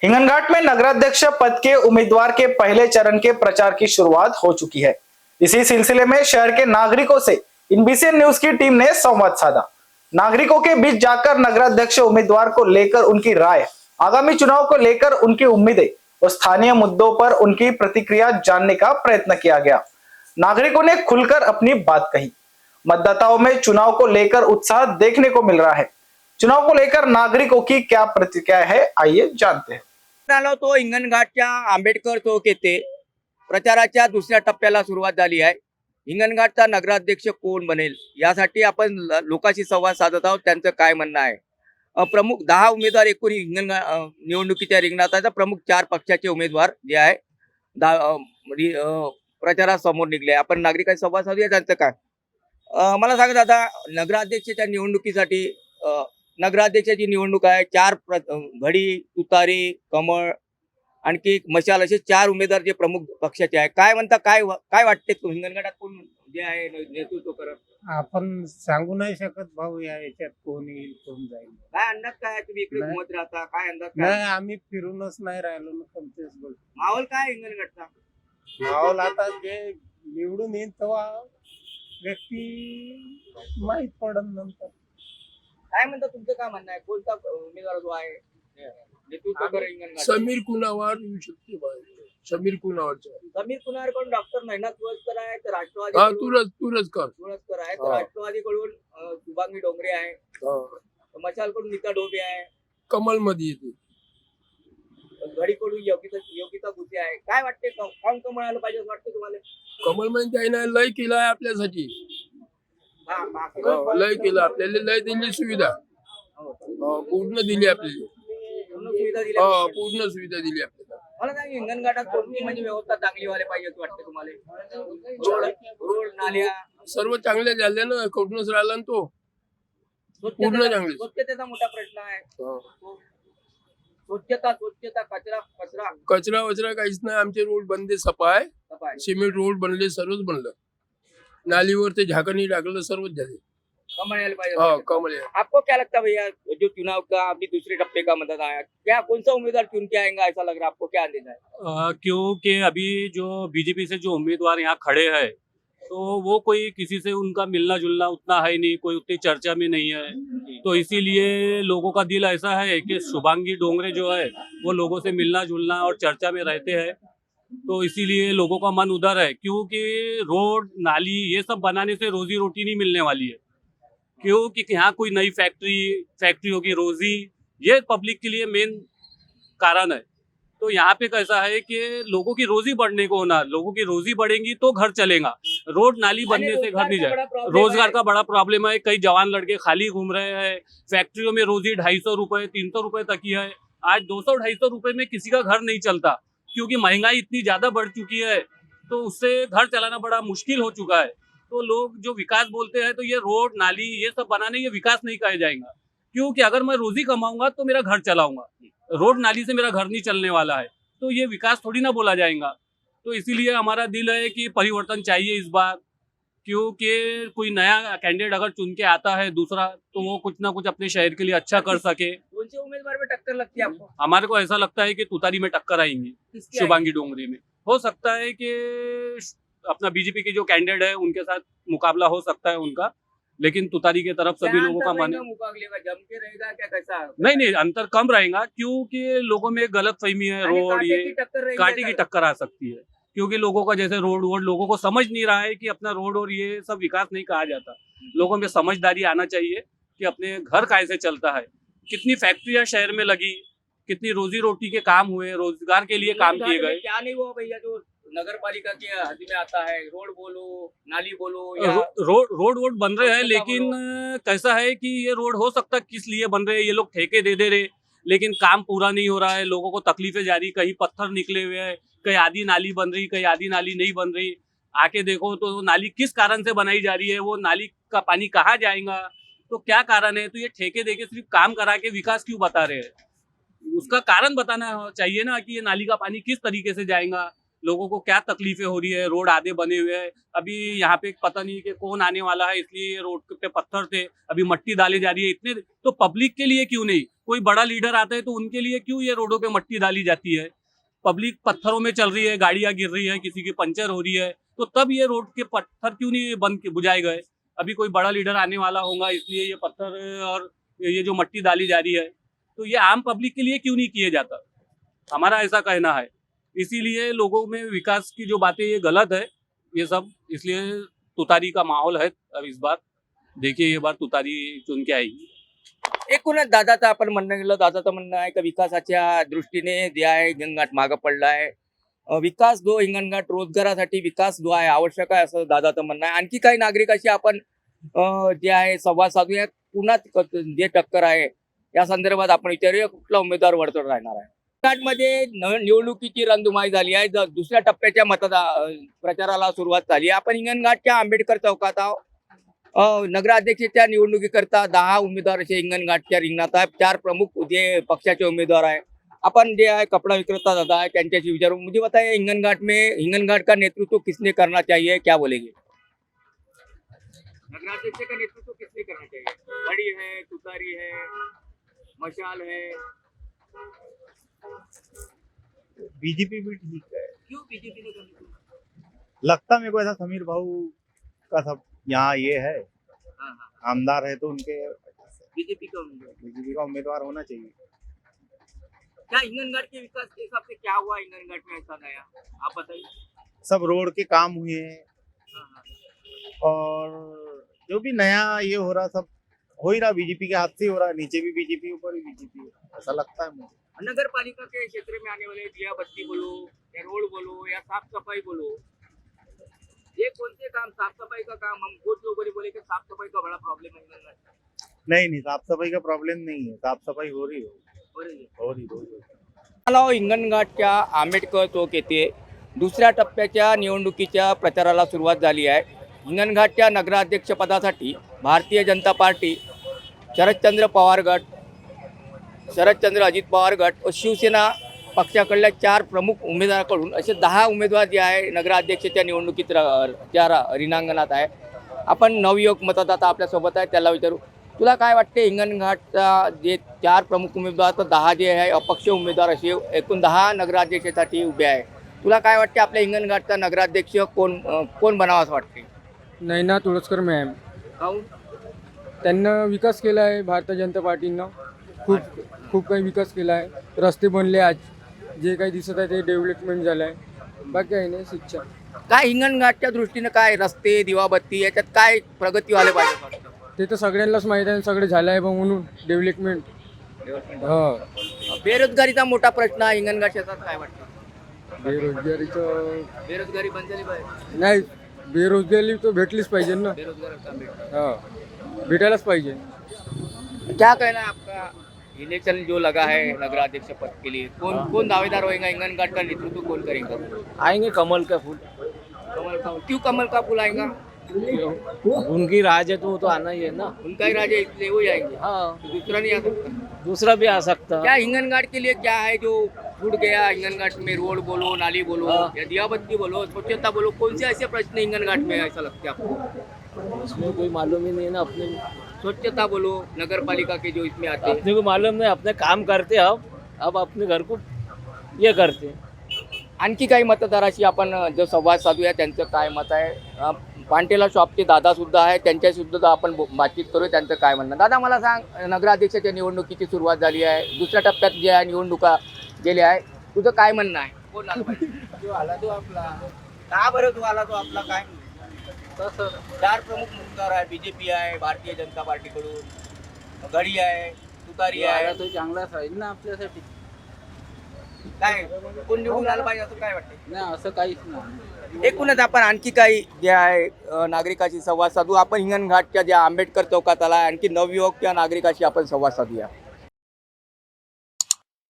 हिंगनघाट में नगराध्यक्ष पद के उम्मीदवार के पहले चरण के प्रचार की शुरुआत हो चुकी है। इसी सिलसिले में शहर के नागरिकों से इनबीसी न्यूज की टीम ने संवाद साधा। नागरिकों के बीच जाकर नगराध्यक्ष उम्मीदवार को लेकर उनकी राय, आगामी चुनाव को लेकर उनकी उम्मीदें और स्थानीय मुद्दों पर उनकी प्रतिक्रिया जानने का प्रयत्न किया गया। नागरिकों ने खुलकर अपनी बात कही। मतदाताओं में चुनाव को लेकर उत्साह देखने को मिल रहा है। चुनाव को लेकर नागरिकों की क्या प्रतिक्रिया है, आइए जानते हैं। आलो तो हिंगणघाटच्या आंबेडकर चौक येथे प्रचाराच्या दुसऱ्या टप्प्याला सुरुवात झाली आहे। हिंगणघाटचा नगराध्यक्ष कोण बनेल यासाठी आपण लोकांशी संवाद साधत आहोत। त्यांचं काय म्हणणं आहे। प्रमुख 10 उमेदवार एकूण निवडणुकीच्या रिंगणात आहेत। प्रमुख 4 पक्षाचे उमेदवार जे आहे प्रचारासमोर निघले। आपण नागरिकांशी संवाद साधूया। त्यांचं काय मला सांगा दादा, नगराध्यक्षाच्या निवडणुकीसाठी नगराध्यक्षाची निवडणूक आहे। 4 घडी, तुतारी, कमळ आणखी मशाल असे 4 उमेदवार जे प्रमुख पक्षाचे आहे। काय म्हणता, काय वाटते हिंगणघाटात कोण जे आहे नेतृत्व करत? आपण सांगू नाही शकत भाऊ, याच्यात कोण येईल कोण जाईल। काय अंदाज काय? तुम्ही इकडे घुमत राहता, काय अंदाज काय? नाही, आम्ही फिरूनच नाही राहिलो ना कोणतेच बोल। माहोल काय हिंगणघाटचा? माहोल आता जे निवडून येईल तेव्हा व्यक्ती माहित पडन नंतर। काय म्हणता, तुमचं काय म्हणणं आहे? कोणता उमेदवार जो आहे नेतृत्व करेल हिंगणघाट? समीर कुनावार येऊ शकते बाहेर। समीर कुनावारचा समीर कुनारकडून डॉक्टर नैनाथ तुळसकर आहे, तर राष्ट्रवादी तुळसकर आहे, तर राष्ट्रवादीकडून शुभांगी डोंगरे आहे, मशालकडून नीता डोबे आहे, कमल मध्ये येते, घडीकडून योगिता गुसे आहे। काय वाटते, कोण कमळ आलं पाहिजे असं वाटतं तुम्हाला? कमल मध्ये त्याने लय केलाय आपल्यासाठी, लय केलं आपल्याला, लय दिली सुविधा, पूर्ण दिली आपल्याला, पूर्ण सुविधा दिली आपल्याला। मला सांग, हिंगणघाटात कोणती म्हणजे व्यवस्था चांगली व्हायला पाहिजे असं वाटतं तुम्हाला? रोड नाल्या सर्व चांगले झाले ना, करूनच राहिला ना तो, पूर्ण चांगले। स्वच्छतेचा मोठा प्रश्न आहे। स्वच्छता, कचरा वचरा काहीच नाही। आमचे रोड बनले, सफाई, सिमेंट रोड बनले, सर्वच बनलं। नालीवर ते झाकणी टाकलं, सर्वच झाले। कमल पाहिजे। कमल। आपको क्या लगता है भैया, जो चुनाव का अभी दूसरे टप्पे का मतदान आया, क्या कौन सा उम्मीदवार चुन के आएगा ऐसा लग रहा है आपको? क्या अंदाजा है? क्योंकि अभी जो बीजेपी से जो उम्मीदवार यहाँ खड़े हैं तो वो कोई किसी से उनका मिलना जुलना उतना है नहीं, कोई उतनी चर्चा में नहीं है। तो इसीलिए लोगों का दिल ऐसा है कि शुभांगी डोंगरे जो है वो लोगों से मिलना जुलना और चर्चा में रहते हैं, तो इसीलिए लोगों का मन उधर है। क्योंकि रोड नाली ये सब बनाने से रोजी रोटी नहीं मिलने वाली है, क्योंकि यहाँ कोई नई फैक्ट्री होगी, रोजी, ये पब्लिक के लिए मेन कारण है। तो यहाँ पे कैसा है कि लोगों की रोजी बढ़ने को होना, लोगों की रोजी बढ़ेगी तो घर चलेगा। रोड नाली बनने से घर नहीं जाए। रोजगार का बड़ा प्रॉब्लम है। कई जवान लड़के खाली घूम रहे हैं। फैक्ट्रियों में रोजी 250 रुपए 300 रुपए तक ही है। आज 200-250 रुपए में किसी का घर नहीं चलता, क्योंकि महंगाई इतनी ज्यादा बढ़ चुकी है, तो उससे घर चलाना बड़ा मुश्किल हो चुका है। तो लोग जो विकास बोलते हैं, तो ये रोड नाली ये सब बनाने, ये विकास नहीं कहा जाएगा। क्योंकि अगर मैं रोजी कमाऊंगा तो मेरा घर चलाऊंगा, रोड नाली से मेरा घर नहीं चलने वाला है, तो ये विकास थोड़ी ना बोला जाएगा। तो इसीलिए हमारा दिल है कि परिवर्तन चाहिए इस बार, क्योंकि कोई नया कैंडिडेट अगर चुन के आता है दूसरा, तो वो कुछ ना कुछ अपने शहर के लिए अच्छा कर सके। कौन से उम्मीदवार में टक्कर लगती है आपको? हमारे को ऐसा लगता है कि तुतारी में टक्कर आएंगी, शुभांगी डोंगरे में। हो सकता है कि अपना बीजेपी के जो कैंडिडेट है उनके साथ मुकाबला हो सकता है उनका, लेकिन तुतारी की तरफ सभी लोगों का मन है। मुकाबले का जम के रहेगा क्या, कैसा? नहीं, अंतर कम रहेगा, क्योंकि लोगों में गलत फहमी है। रोड ये कांटे की टक्कर आ सकती है, क्योंकि लोगों का जैसे रोड लोगों को समझ नहीं रहा है कि अपना रोड और ये सब विकास नहीं कहा जाता। लोगों में समझदारी आना चाहिए कि अपने घर कैसे चलता है, कितनी फैक्ट्रियां शहर में लगी, कितनी रोजी रोटी के काम हुए, रोजगार के लिए काम किए गए। क्या नहीं हुआ भैया, जो नगर पालिका के हद में आता है, रोड बोलो नाली बोलो या रोड बन रहे हैं, लेकिन कैसा है कि ये रोड हो सकता है किस लिए बन रहे हैं, ये लोग ठेके दे रहे, लेकिन काम पूरा नहीं हो रहा है। लोगों को तकलीफें जा रही, कहीं पत्थर निकले हुए हैं, कहीं आधी नाली बन रही, कहीं आधी नाली नहीं बन रही। आके देखो तो नाली किस कारण से बनाई जा रही है, वो नाली का पानी कहाँ जाएगा, तो क्या कारण है। तो ये ठेके देके सिर्फ काम करा के विकास क्यों बता रहे हैं, उसका कारण बताना चाहिए ना, कि ये नाली का पानी किस तरीके से जाएगा, लोगों को क्या तकलीफें हो रही है। रोड आधे बने हुए हैं, अभी यहाँ पे पता नहीं कि कौन आने वाला है, इसलिए रोड पे पत्थर थे, अभी मट्टी डाली जा रही है इतने। तो पब्लिक के लिए क्यों नहीं, कोई बड़ा लीडर आता है तो उनके लिए क्यों ये रोडों पे मट्टी डाली जाती है, पब्लिक पत्थरों में चल रही है, गाड़ियां गिर रही है, किसी की पंचर हो रही है, तो तब ये रोड के पत्थर क्यों नहीं बुझाए गए। अभी कोई बड़ा लीडर आने वाला होगा इसलिए ये पत्थर और ये जो मट्टी डाली जा रही है, तो ये आम पब्लिक के लिए क्यों नहीं किए जाता, हमारा ऐसा कहना है। इसीलिए लोगों में विकास की जो बातें ये गलत है ये सब, इसलिए तुतारी का माहौल है। अब इस बार देखिए, ये बार तुतारी चुन के आएगी। एकूणच दादाचं आपण म्हणणं गेलं, दादाचं म्हणणं आहे की विकासाच्या दृष्टीने जे आहे हिंगणघाट मागं पडला आहे. विकास जो हिंगणघाट रोजगारासाठी विकास जो आहे आवश्यक आहे असं दादाचं म्हणणं आहे. आणखी काही नागरिकाशी आपण जे आहे संवाद साधूया. पुन्हा जे टक्कर आहे या संदर्भात आपण विचारूया कुठला उमेदवार वरचढ राहणार आहे. हिंगणघाटमध्ये निवडणुकीची रणधुमाळी झाली आहे. दुसऱ्या टप्प्याच्या प्रचाराला सुरुवात झाली आहे. आपण हिंगणघाटच्या आंबेडकर चौकात आहोत. नगराध्यक्षाच्या निवडणुकीकरता 10 उमेदवार असे हिंगणघाटच्या रिंगणात आहेत. 4 प्रमुख जे पक्षाचे उमेदवार आहे. अपन जे है कपड़ा विक्रेता दादा है त्यांच्याशी विचारू. मुझे बताइए हिंगणघाट का नेतृत्व किसने करना चाहिए, क्या बोलेंगे? नगराध्यक्ष का नेतृत्व किसने करना चाहिए? बड़ी है, तुतारी है, मशाल है? बीजेपी भी ठीक है। क्यों बीजेपी ने करनी? लगता मेरे को ऐसा समीर भाऊ का सब यहाँ ये है, हाँ हाँ, आमदार है तो उनके बीजेपी का उम्मीदवार. बीजेपी का उम्मीदवार होना चाहिए। क्या हिंगणघाट के विकास के हिसाब से क्या हुआ हिंगणघाट में ऐसा नया, आप बताइए. सब रोड के काम हुए हैं हाँ, हाँ. और जो भी नया ये हो रहा सब हो ही रहा, बीजेपी के हाथ से ही हो रहा, नीचे भी बीजेपी ऊपर भी बीजेपी, ऐसा लगता है मुझे। नगर पालिका के क्षेत्र में आने वाले दिया बत्ती बोलो या रोड बोलो या साफ सफाई बोलो, ये कौन से काम, साफ सफाई का काम, हम कुछ लोगों ने बोले कि साफ सफाई का बड़ा प्रॉब्लम है हिंगणघाट में. नहीं, साफ सफाई का प्रॉब्लम नहीं है, साफ सफाई हो रही है। मला हिंगणघाटच्या आंबेडकर चौक येथे दुसऱ्या टप्प्याच्या निवडणुकीच्या प्रचाराला सुरुवात झाली आहे. हिंगणघाटच्या नगराध्यक्षपदासाठी भारतीय जनता पार्टी, शरदचंद्र अजित पवार गट व शिवसेना पक्षाकडल्या 4 प्रमुख उमेदवाराकडून असे 10 उमेदवार जे आहे नगराध्यक्षाच्या निवडणुकीत रिंगणात आहे. आपण नवयुवक मतदाता आपल्यासोबत आहे, त्याला विचारू. तुला काय वाटते हिंगणघाटचा जे 4 प्रमुख उमेदवार तर 10 जे आहे अपक्ष उमेदवार असे एकूण 10 नगराध्यक्षासाठी उभे आहे. तुला काय वाटते आपल्या हिंगणघाटचा नगराध्यक्ष कोण बनावा असं वाटते? नैना तुळसकर मॅम. काहून? त्यांना विकास केला आहे भारतीय जनता पार्टीनं. खूप काही विकास केला आहे. रस्ते बनले, आज जे काही दिसत आहे ते डेव्हलपमेंट झालं आहे. बाकी काही नाही. शिक्षण काय हिंगणघाटच्या दृष्टीने काय रस्ते, दिवाबत्ती याच्यात काय प्रगती व्हायला पाहिजे? ते तर सगळ्यांनाच माहीत आहे, सगळे झालं आहे म्हणून डेव्हलपमेंट. हो. बेरोजगारीचा मोठा प्रश्न आहे हिंगणघाट क्षेत्रात, काय वाटतं? बेरोजगारी बंद झाली पाहिजे. नाही, बेरोजगारी तो भेटलीच पाहिजे ना. हो, भेटायलाच पाहिजे. क्या कहना है आपका? इलेक्शन जो लगा है नगराध्यक्ष पद के लिए, कौन दावेदार होएगा? हिंगणघाट का नेतृत्व कौन करेगा? आएंगे कमल का फूल। कमल का. क्यों कमल का फूल आएगा? उनकी राज है तो वो तो आना ही है ना। उनका ही राजा, इसलिए वो जाएंगे, हाँ, दूसरा नहीं आ सकता. दूसरा भी आ सकता। क्या हिंगणघाट के लिए क्या है जो छूट गया हिंगणघाट में? रोड बोलो, नाली बोलो, हाँ. या दियाबत्ती बोलो, स्वच्छता बोलो, कौन से ऐसे प्रश्न हिंगणघाट में ऐसा लगता है आपको? इसमें कोई मालूम ही नहीं है ना अपने। स्वच्छता बोलो, नगर पालिका के जो इसमें आते हैं. अपने को मालूम नहीं, अपने काम करते अब अपने घर को ये करते. आणखी काही मतदाराशी आपण जो संवाद साधूया, त्यांचं काय मत आहे. पांटेला शॉपचे दादा सुद्धा आहे, त्यांच्याशी सुद्धा आपण बातचीत करूया, त्यांचं काय म्हणणं. दादा मला सांग, नगराध्यक्षाच्या निवडणुकीची सुरुवात झाली आहे, दुसऱ्या टप्प्यात जे आहे निवडणुका गेल्या आहे, तुझं काय म्हणणं आहे? कोण आला पाहिजे? जो आला तो आपला. का बरं तो आला तो आपला? काय 4 प्रमुख उमेदवार आहे, बीजेपी आहे, भारतीय जनता पार्टीकडून घडी आहे, तुतारी आहे, तो चांगलाच राहील ना आपल्यासाठी. काय कोण निवडून आलं पाहिजे असं काय वाटतं? नाही असं काहीच नाही. एकूणच आपण आणखी काही जे आहे नागरिकाशी संवाद साधू. आपण हिंगणघाटच्या ज्या आंबेडकर चौकात आला, आणखी नवयुवक त्या नागरिकाशी आपण संवाद साधूया.